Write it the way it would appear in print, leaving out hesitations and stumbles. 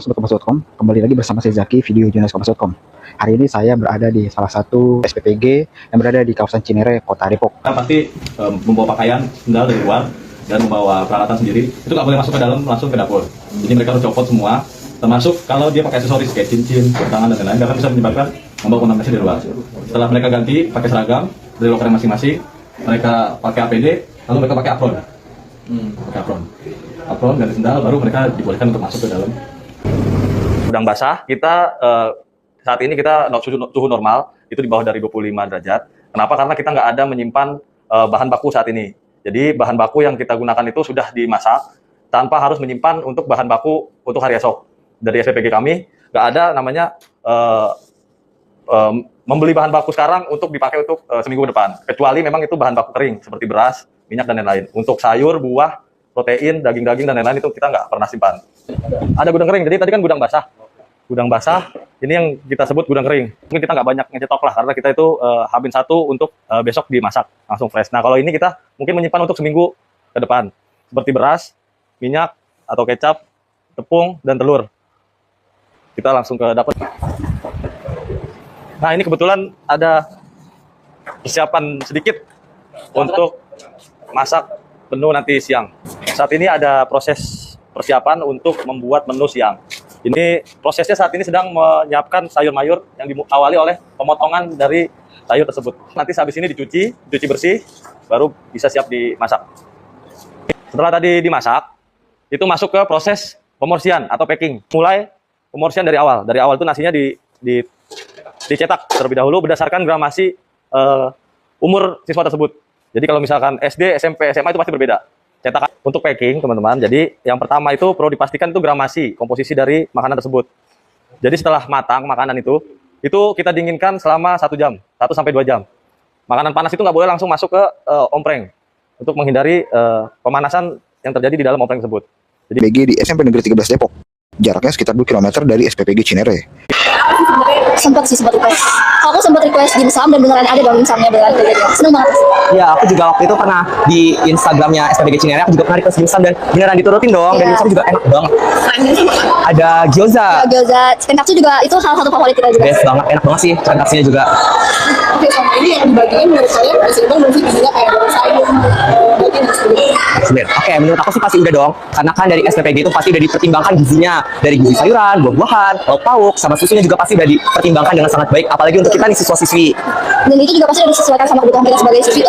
Sobat kembali lagi bersama saya Zaki, video jurnalis Kompas.com. Hari ini saya berada di salah satu SPPG yang berada di kawasan Cinere, Kota Depok. Kita pasti membawa pakaian, sendal dari luar, dan membawa peralatan sendiri. Itu nggak boleh masuk ke dalam, langsung ke dapur. Jadi mereka harus copot semua, termasuk kalau dia pakai aksesoris kayak cincin, tangan, dan lain-lain, karena bisa menyebabkan membawa kontaminasi dari luar. Setelah mereka ganti, pakai seragam dari loker masing-masing, mereka pakai APD, lalu mereka pakai apron. Pakai apron dan sendal, baru mereka dibolehkan untuk masuk ke dalam gudang basah. Kita saat ini kita suhu normal itu di bawah dari 25 derajat. Kenapa? Karena kita nggak ada menyimpan bahan baku saat ini. Jadi bahan baku yang kita gunakan itu sudah dimasak tanpa harus menyimpan untuk bahan baku untuk hari esok. Dari SPPG kami nggak ada namanya membeli bahan baku sekarang untuk dipakai untuk seminggu depan. Kecuali memang itu bahan baku kering seperti beras, minyak, dan lain-lain. Untuk sayur, buah, protein, daging-daging, dan lain-lain itu kita nggak pernah simpan. Ada gudang kering, jadi tadi kan gudang basah. Gudang basah, ini yang kita sebut gudang kering. Mungkin kita nggak banyak ngecetok lah, karena kita itu H-1 untuk besok dimasak, langsung fresh. Nah, kalau ini kita mungkin menyimpan untuk seminggu ke depan. Seperti beras, minyak, atau kecap, tepung, dan telur. Kita langsung ke dapur. Nah, ini kebetulan ada persiapan sedikit untuk masak menu nanti siang. Saat ini ada proses persiapan untuk membuat menu siang. Ini prosesnya saat ini sedang menyiapkan sayur mayur yang diawali oleh pemotongan dari sayur tersebut. Nanti habis ini dicuci bersih, baru bisa siap dimasak. Setelah tadi dimasak, itu masuk ke proses pemorsian atau packing. Mulai pemorsian dari awal. Dari awal itu nasinya dicetak terlebih dahulu berdasarkan gramasi umur siswa tersebut. Jadi kalau misalkan SD, SMP, SMA itu pasti berbeda. Cetakan untuk packing, teman-teman. Jadi yang pertama itu perlu dipastikan itu gramasi, komposisi dari makanan tersebut. Jadi setelah matang makanan itu kita dinginkan selama 1 jam, 1-2 jam. Makanan panas itu nggak boleh langsung masuk ke ompreng untuk menghindari pemanasan yang terjadi di dalam ompreng tersebut. Jadi BG di SMP Negeri 13 Depok. Jaraknya sekitar 2 km dari SPPG Cinere. Sempat request. Aku sempat request dimsum dan beneran ada dong dimsumnya beneran kayak gitu. Seneng banget. Iya, aku juga waktu itu pernah di Instagramnya SPPG Cinere, aku juga pernah request dimsum dan beneran diturutin dong. Dan dimsum juga enak banget. Ada gyoza. Ya, gyoza, chicken katsu juga itu salah satu favorit kita juga. Best banget, enak banget sih chicken katsunya juga. Oke, sama ini yang dibagiin menurut saya seimbang dan sih juga kayak sayur. Oke, menurut aku sih pasti udah dong. Karena kan dari SPPG itu pasti udah dipertimbangkan gizinya. Dari gizi sayuran, buah-buahan, lauk pauk, sama susunya juga pasti udah dipertimbangkan dengan sangat baik. Apalagi untuk kita nih siswa-siswi. Dan itu juga pasti udah disesuaikan sama kebutuhan kita sebagai siswi.